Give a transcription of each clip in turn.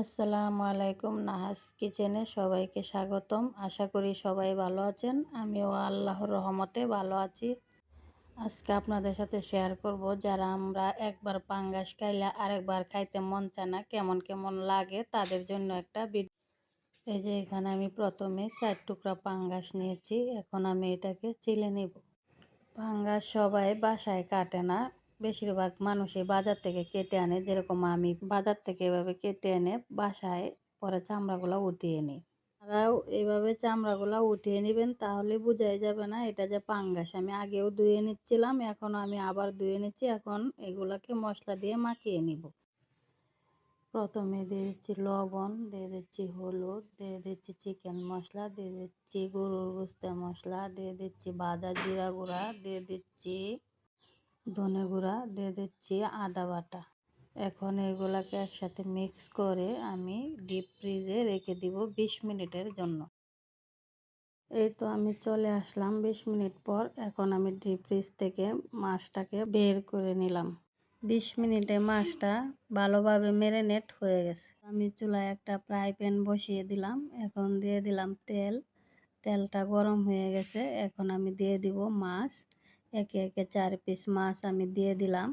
আসসালামু আলাইকুম। নাহাস কিচেনে সবাইকে স্বাগতম। আশা করি সবাই ভালো আছেন। আমিও আল্লাহর রহমতে ভালো আছি। আজকে আপনাদের সাথে শেয়ার করব, যারা আমরা একবার পাঙ্গাস খাইলে আরেকবার খাইতে মন চায় না, কেমন কেমন লাগে তাদের জন্য একটা ভিডিও। এই যে এখানে আমি প্রথমে 4 টুকরা পাঙ্গাস নিয়েছি। এখন আমি এটাকে চিলে নিব। পাঙ্গাস সবাই বাসায় কাটে না, বেশিরভাগ মানুষই বাজার থেকে কেটে আনে। যেরকম আমি বাজার থেকে এভাবে কেটে এনে বাসায় পরে চামড়াগুলো উঠিয়ে নিই। আপনারাও এইভাবে চামড়াগুলো উঠিয়ে নেবেন, তাহলে বোঝাই যাবে না এটা যে পাঙ্গাস। আমি আগেও ধুয়ে নিচ্ছিলাম, এখন আমি আবার ধুয়ে নিচ্ছি। এখন এগুলাকে মশলা দিয়ে মাখিয়ে নিব। প্রথমে দিয়ে দিচ্ছি লবণ, দিয়ে দিচ্ছি হলুদ, দিয়ে দিচ্ছি চিকেন মশলা, দিয়ে দিচ্ছি গরুর গোশতের মশলা, দিয়ে দিচ্ছি ভাজা জিরা গুঁড়া, দিয়ে দিচ্ছি ধনে গুঁড়া, দিয়ে দিচ্ছি আদা বাটা। এখন এগুলাকে একসাথে মিক্স করে আমি ডিপ ফ্রিজে রেখে দিব 20 মিনিটের জন্য। এই তো আমি চলে আসলাম 20 মিনিট পর। এখন আমি ডিপ ফ্রিজ থেকে মাছটাকে বের করে নিলাম। 20 মিনিটে মাছটা ভালোভাবে ম্যারিনেট হয়ে গেছে। আমি চুলায় একটা ফ্রাই প্যান বসিয়ে দিলাম। এখন দিয়ে দিলাম তেল। তেলটা গরম হয়ে গেছে। এখন আমি দিয়ে দিব মাছ। একে একে 4 পিস মাছ আমি দিয়ে দিলাম।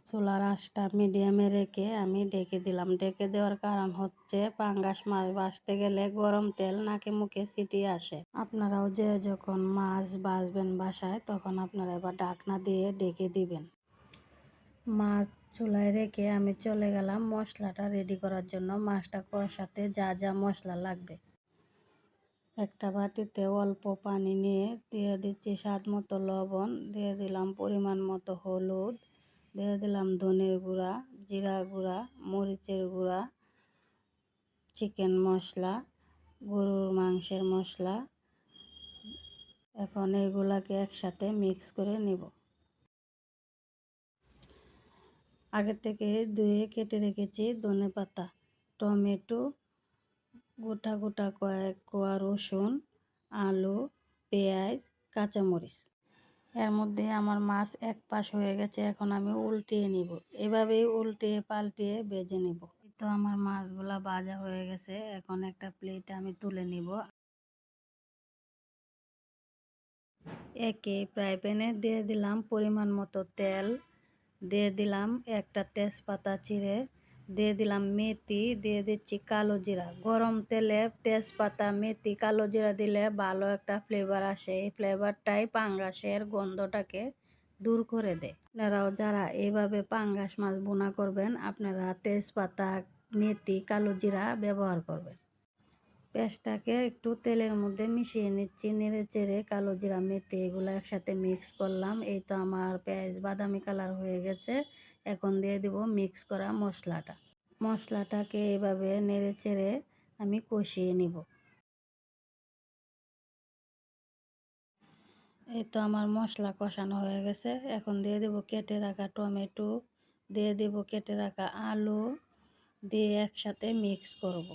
চুলার আঁচটা মিডিয়ামে রেখে আমি ঢেকে দিলাম। ঢেকে দেওয়ার কারণ হচ্ছে পাঙ্গাস মাছ ভাজতে গেলে গরম তেল নাকে মুখে ছিটিয়ে আসে। আপনারাও যে যখন মাছ ভাজবেন বাসায়, তখন আপনারা এবার ঢাকনা দিয়ে ঢেকে দিবেন। মাছ চুলায় রেখে আমি চলে গেলাম মশলাটা রেডি করার জন্য। মাছটা কষাতে যা যা মশলা লাগবে, একটা বাটিতে অল্প পানি নিয়ে দিয়ে দিচ্ছি স্বাদ মতো লবণ, দিয়ে দিলাম পরিমাণ মতো হলুদ, দিয়ে দিলাম ধনের গুঁড়া, জিরা গুঁড়া, মরিচের গুঁড়া, চিকেন মশলা, গরুর মাংসের মশলা। এখন এগুলাকে একসাথে মিক্স করে নিব। আগে থেকে ধুয়ে কেটে রেখেছি ধনেপাতা, টমেটো, গোটা গোটা কয়েক কোয়া রসুন, আলু, পেঁয়াজ, কাঁচামরিচ। এর মধ্যে আমার মাছ এক পাশ হয়ে গেছে। এখন আমি উল্টিয়ে নিব। এভাবেই উল্টিয়ে পাল্টিয়ে ভেজে নিব। তো আমার মাছগুলা ভাজা হয়ে গেছে। এখন একটা প্লেটে আমি তুলে নিব। একে ফ্রাই প্যানে দিয়ে দিলাম পরিমাণ মতো তেল, দিয়ে দিলাম একটা তেজপাতা চিড়ে, দিয়ে দিলাম মেথি, দিয়ে দিচ্ছি কালো জিরা। গরম তেলে তেজপাতা, মেথি, কালো জিরা দিলে ভালো একটা ফ্লেভার আসে। এই ফ্লেভারটাই পাঙ্গাসের গন্ধটাকে দূর করে দেয়। আপনারাও যারা এইভাবে পাঙ্গাস মাছ ভুনা করবেন, আপনারা তেজপাতা, মেথি, কালো জিরা ব্যবহার করবেন। পেঁয়াজটাকে একটু তেলের মধ্যে মিশিয়ে নিচ্ছি। নেড়ে চেড়ে কালো জিরা, মেথি এগুলো একসাথে মিক্স করলাম। এই তো আমার পেঁয়াজ বাদামি কালার হয়ে গেছে। এখন দিয়ে দিব মিক্স করা মশলাটা। মশলাটাকে এভাবে নেড়ে চেড়ে আমি কষিয়ে নিব। এই তো আমার মশলা কষানো হয়ে গেছে। এখন দিয়ে দেব কেটে রাখা টমেটো, দিয়ে দেব কেটে রাখা আলু, দিয়ে একসাথে মিক্স করব।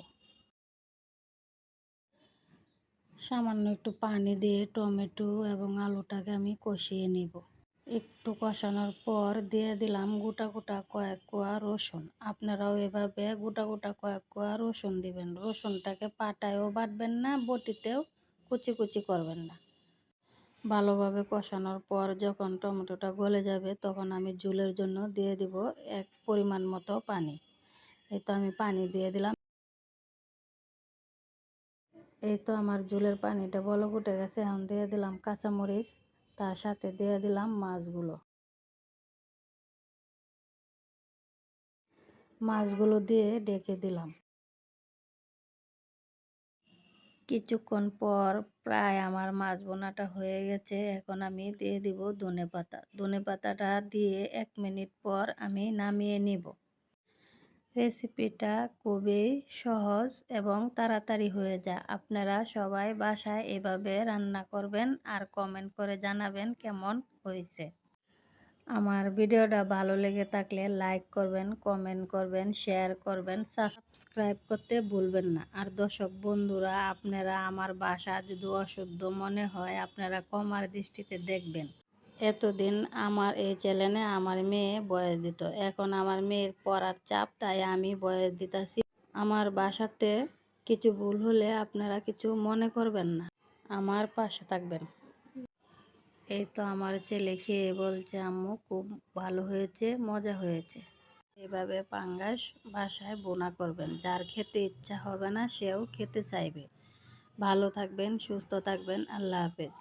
সামান্য একটু পানি দিয়ে টমেটো এবং আলুটাকে আমি কষিয়ে নিব। একটু কষানোর পর দিয়ে দিলাম গোটা গোটা কয়েক কোয়া রসুন। আপনারাও এভাবে গোটা গোটা কয়েক কোয়া রসুন দিবেন। রসুনটাকে পাটায়ও বাটবেন না, বটিতেও কুচি কুচি করবেন না। ভালোভাবে কষানোর পর যখন টমেটোটা গলে যাবে, তখন আমি ঝোলের জন্য দিয়ে দিব এক পরিমাণ মতো পানি। এই তো আমি পানি দিয়ে দিলাম। এই তো আমার ঝোলের পানিটা বলক উঠে গেছে। এখন দিয়ে দিলাম কাঁচামরিচ, তার সাথে দিয়ে দিলাম মাছগুলো। মাছগুলো দিয়ে ঢেকে দিলাম। কিছুক্ষণ পর প্রায় আমার মাছ বোনাটা হয়ে গেছে। এখন আমি দিয়ে দিব ধনেপাতা। ধনেপাতাটা দিয়ে 1 মিনিট পর আমি নামিয়ে নিব। রেসিপিটা খুবই সহজ এবং তাড়াতাড়ি হয়ে যায়। আপনারা সবাই বাসায় এভাবে রান্না করবেন আর কমেন্ট করে জানাবেন কেমন হয়েছে। আমার ভিডিওটা ভালো লেগে থাকলে লাইক করবেন, কমেন্ট করবেন, শেয়ার করবেন, সাবস্ক্রাইব করতে ভুলবেন না। আর দর্শক বন্ধুরা, আপনারা আমার ভাষা যদি অশুদ্ধ মনে হয়, আপনারা ক্ষমার দৃষ্টিতে দেখবেন। এতদিন আমার এই চ্যানেলে আমার মেয়ে ভয়েস দিত। এখন আমার মেয়ের পড়ার চাপ, তাই আমি ভয়েস দিতেছি। আমার বাসাতে কিছু ভুল হলে আপনারা কিছু মনে করবেন না, আমার পাশে থাকবেন। এই তো আমার ছেলে খেয়ে বলছে আম্মু খুব ভালো হয়েছে, মজা হয়েছে। এভাবে পাঙ্গাস বাসায় বোনা করবেন, যার খেতে ইচ্ছা হবে না সেও খেতে চাইবে। ভালো থাকবেন, সুস্থ থাকবেন। আল্লাহ হাফেজ।